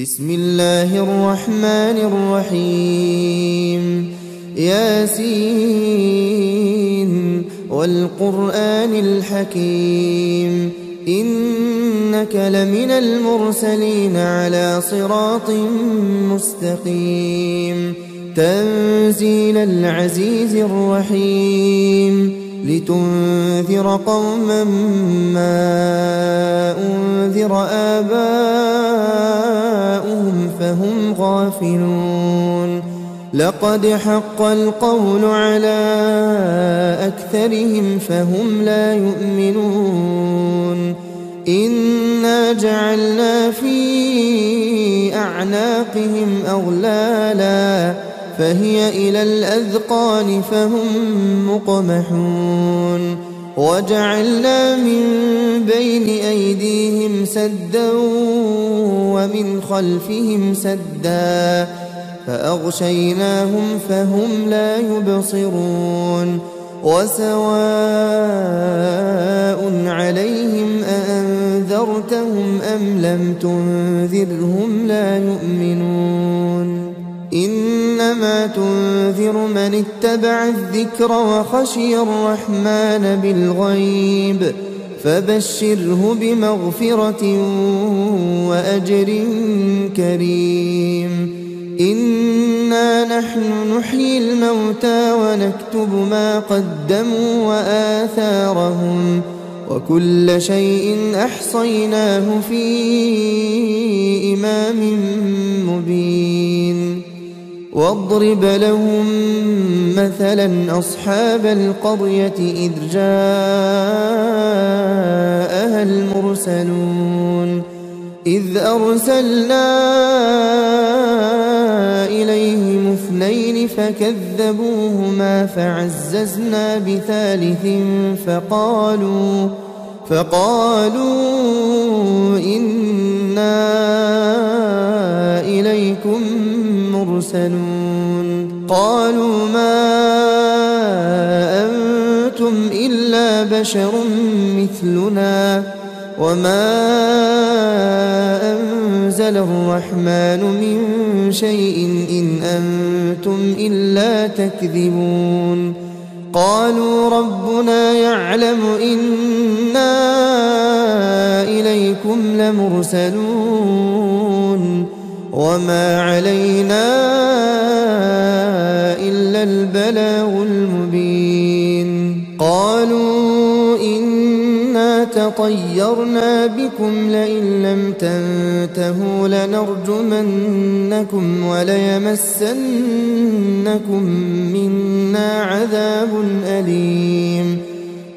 بسم الله الرحمن الرحيم ياسين والقرآن الحكيم إنك لمن المرسلين على صراط مستقيم تنزيل العزيز الرحيم لتنذر قوما ما أنذر آباؤهم فهم غافلون لقد حق القول على أكثرهم فهم لا يؤمنون إنا جعلنا في أعناقهم أغلالا فهي إلى الأذقان فهم مقمحون وجعلنا من بين أيديهم سدا ومن خلفهم سدا فأغشيناهم فهم لا يبصرون وسواء عليهم أأنذرتهم أم لم تنذرهم لا يؤمنون إنما تنذر من اتبع الذكر وخشي الرحمن بالغيب فبشره بمغفرة وأجر كريم إنا نحن نحيي الموتى ونكتب ما قدموا وآثارهم وكل شيء أحصيناه في إمام مبين واضرب لهم مثلا أصحاب القرية إذ جاءها المرسلون إذ أرسلنا إليهم اثنين فكذبوهما فعززنا بثالث فقالوا إنا إليكم مرسلون قالوا ما أنتم إلا بشر مثلنا وما أنزل الرحمن من شيء إن أنتم إلا تكذبون قالوا ربنا يعلم إنا إليكم لمرسلون وما علينا إلا البلاغ المبين قالوا إنا تطيرنا بكم لئن لم تنتهوا لنرجمنكم وليمسنكم منا عذاب أليم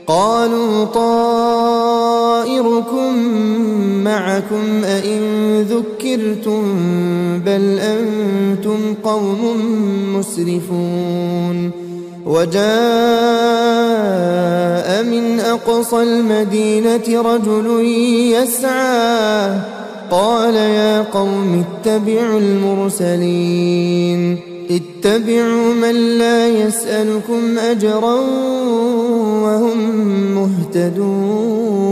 قالوا طائركم معكم أئن ذكرتم بل أنتم قوم مسرفون وجاء من أقصى المدينة رجل يسعى قال يا قوم اتبعوا المرسلين اتبعوا من لا يسألكم أجرا وهم مهتدون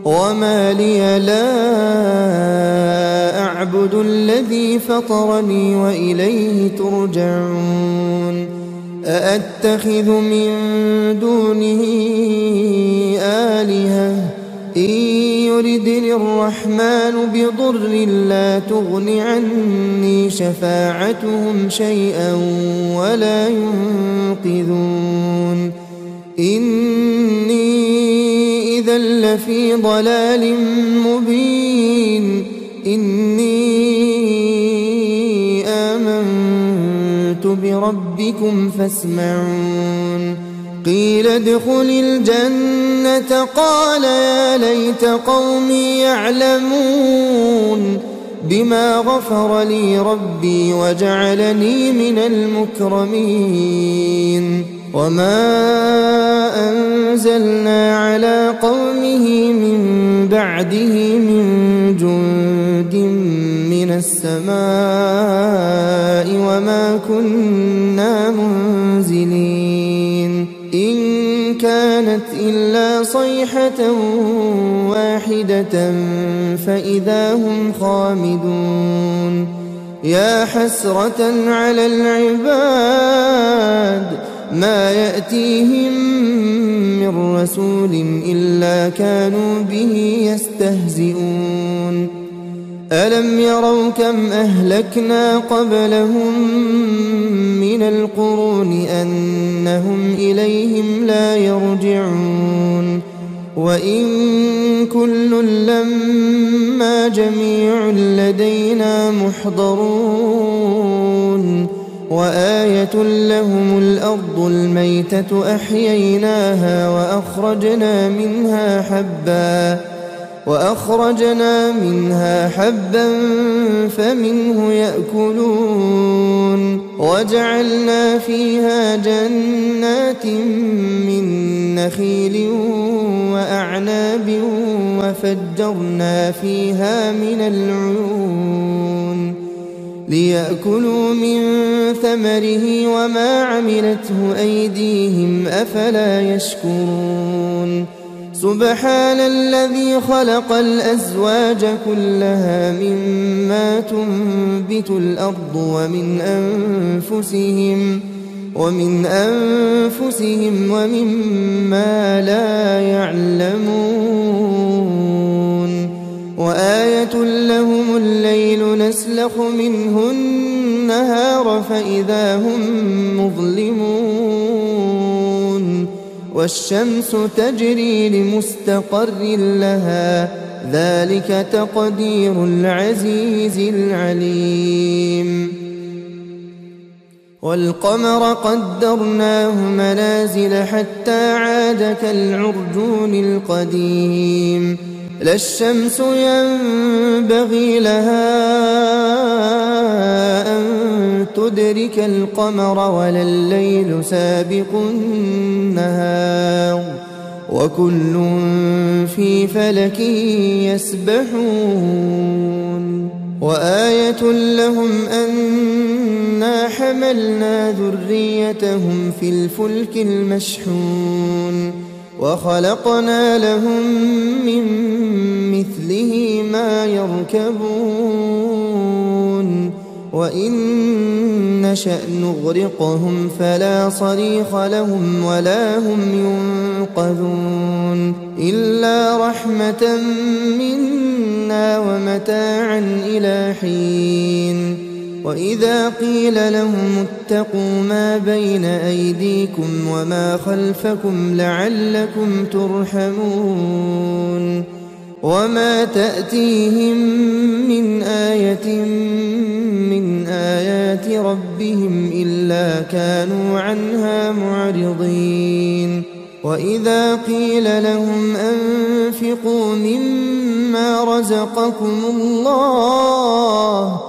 وما لي لا أعبد الذي فطرني وإليه ترجعون أأتخذ من دونه آلهة إن يردني الرحمن بضر لا تغن عني شفاعتهم شيئا ولا ينقذون إني إذا لفي ضلال مبين إني آمنت بربكم فاسمعون قيل ادخل الجنة قال يا ليت قومي يعلمون بما غفر لي ربي وجعلني من المكرمين وما أنزلنا على قومه من بعده من جند من السماء وما كنا منزلين إن كان كانت إلا صيحة واحدة فإذا هم خامدون يا حسرة على العباد ما يأتيهم من رسول إلا كانوا به يستهزئون ألم يروا كم أهلكنا قبلهم من القرون أنهم إليهم لا يرجعون وإن كل لما جميع لدينا محضرون وآية لهم الأرض الميتة أحييناها وأخرجنا منها حبا فمنه يأكلون وجعلنا فيها جنات من نخيل وأعناب وفجرنا فيها من العيون ليأكلوا من ثمره وما عملته أيديهم أفلا يشكرون سبحان الذي خلق الأزواج كلها مما تنبت الأرض ومن أنفسهم ومما لا يعلمون وآية لهم الليل نسلخ منه النهار فإذا هم مظلمون والشمس تجري لمستقر لها ذلك تقدير العزيز العليم والقمر قدرناه منازل حتى عاد كالعرجون القديم لا الشمس ينبغي لها أن تدرك القمر ولا الليل سابق النهار وكل في فلك يسبحون وآية لهم أنا حملنا ذريتهم في الفلك المشحون وخلقنا لهم من مثله ما يركبون وإن نشأ نغرقهم فلا صريخ لهم ولا هم ينقذون إلا رحمة منا ومتاعا إلى حين وإذا قيل لهم اتقوا ما بين أيديكم وما خلفكم لعلكم ترحمون وما تأتيهم من آية من آيات ربهم إلا كانوا عنها معرضين وإذا قيل لهم أنفقوا مما رزقكم الله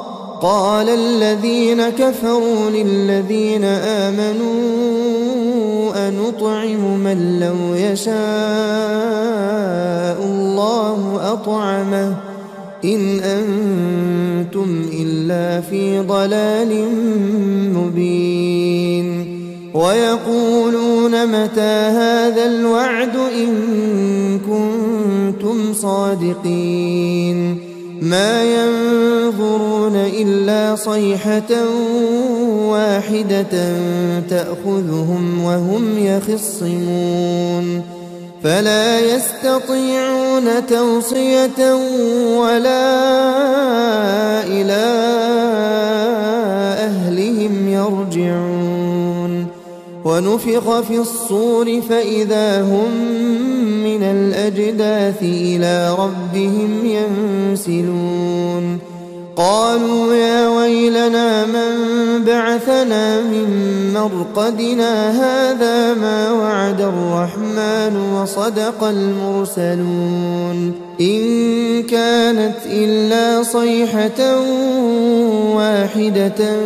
قال الذين كفروا للذين آمنوا أنطعم من لو يشاء الله أطعمه إن أنتم إلا في ضلال مبين ويقولون متى هذا الوعد إن كنتم صادقين ما ينظرون إلا صيحة واحدة تأخذهم وهم يخصمون فلا يستطيعون توصية ولا إلى أهلهم يرجعون ونفخ في الصور فإذا هم من الأجداث إلى ربهم ينسلون قالوا يا ويلنا من بعثنا من مرقدنا هذا ما وعد الرحمن وصدق المرسلون إن كانت إلا صيحة واحدة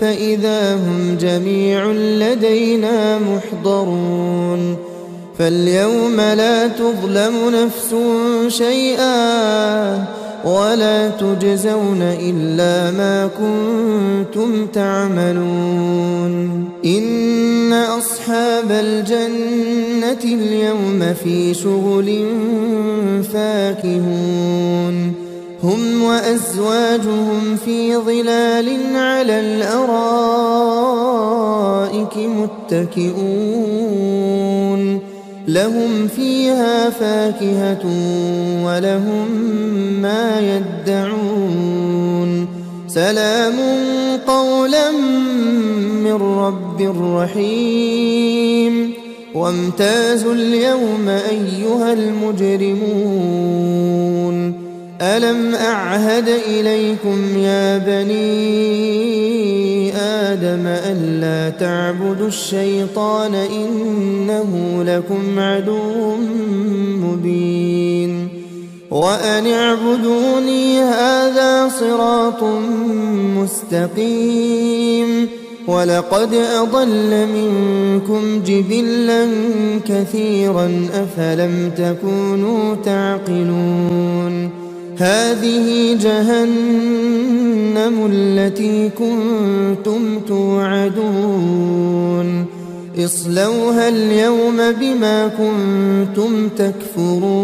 فإذا هم جميع لدينا محضرون فاليوم لا تظلم نفس شيئا ولا تجزون إلا ما كنتم تعملون إن أصحاب الجنة اليوم في شغل فاكهون هم وأزواجهم في ظلال على الأرائك متكئون لهم فيها فاكهة ولهم ما يدعون سلام قولا من رب رحيم وامتازوا اليوم أيها المجرمون ألم أعهد إليكم يا بني آدم ألا تعبدوا الشيطان إنه لكم عدو مبين وأن اعبدوني هذا صراط مستقيم ولقد أضل منكم جبلا كثيرا أفلم تكونوا تعقلون هذه جهنم التي كنتم توعدون اصلوها اليوم بما كنتم تكفرون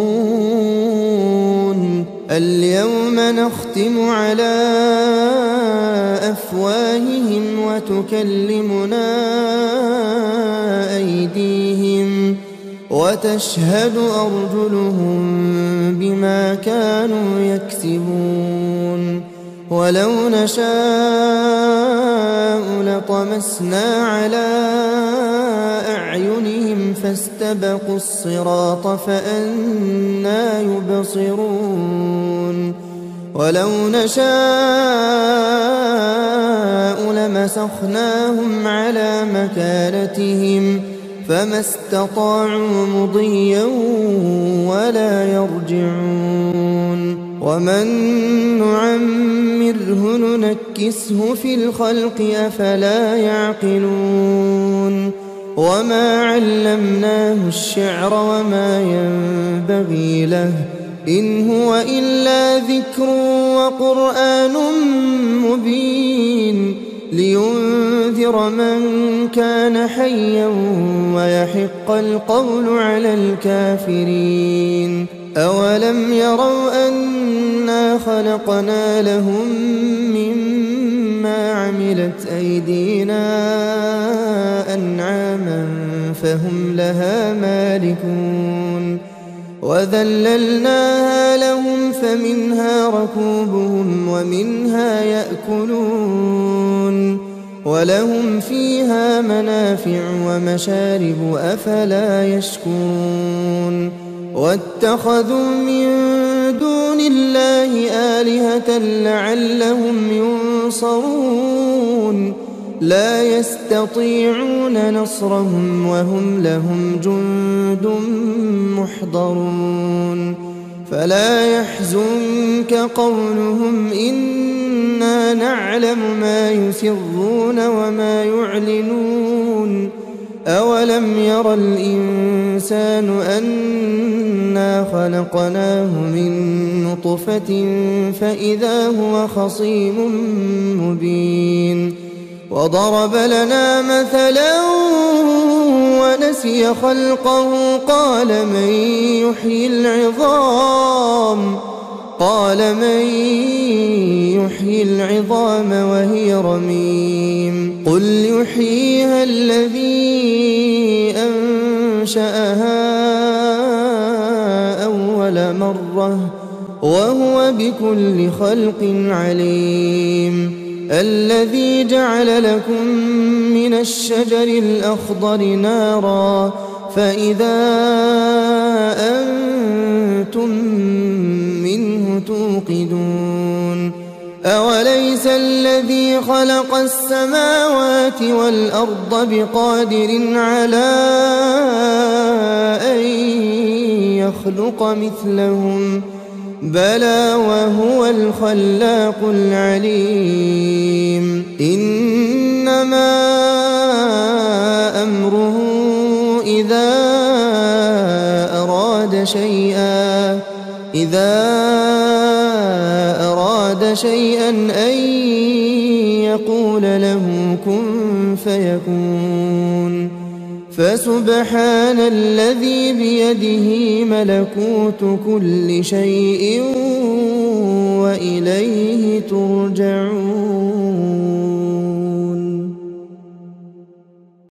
اليوم نختم على أفواههم وتكلمنا أيديهم وتشهد أرجلهم بما كانوا يكسبون ولو نشاء لطمسنا على أعينهم فاستبقوا الصراط فأنى يبصرون ولو نشاء لمسخناهم على مكانتهم فما استطاعوا مضيا ولا يرجعون ومن نعمره ننكسه في الخلق أفلا يعقلون وما علمناه الشعر وما ينبغي له إن هو إلا ذكر وقرآن مبين لينذر من كان حيا ويحق القول على الكافرين أولم يروا أنا خلقنا لهم مما عملت أيدينا أنعاما فهم لها مالكون وذللناها لهم فمنها ركوبهم ومنها يأكلون ولهم فيها منافع ومشارب أفلا يشكرون واتخذوا من دون الله آلهة لعلهم ينصرون لا يستطيعون نصرهم وهم لهم جند محضرون فلا يحزنك قولهم إنا نعلم ما يسرون وما يعلنون أولم ير الإنسان أنا خلقناه من نطفة فإذا هو خصيم مبين وضرب لنا مثلا ونسي خلقه قال من يحيي العظام وهي رميم قل يحييها الذي أنشأها أول مرة وهو بكل خلق عليم الذي جعل لكم من الشجر الأخضر نارا فإذا أنتم منه توقدون أوليس الذي خلق السماوات والأرض بقادر على أن يخلق مثلهم بلى وهو الخلاق العليم إنما أمره إذا أراد أراد شيئا أن يقول له كن فيكون فسبحان الذي بيده ملكوت كل شيء وإليه ترجعون.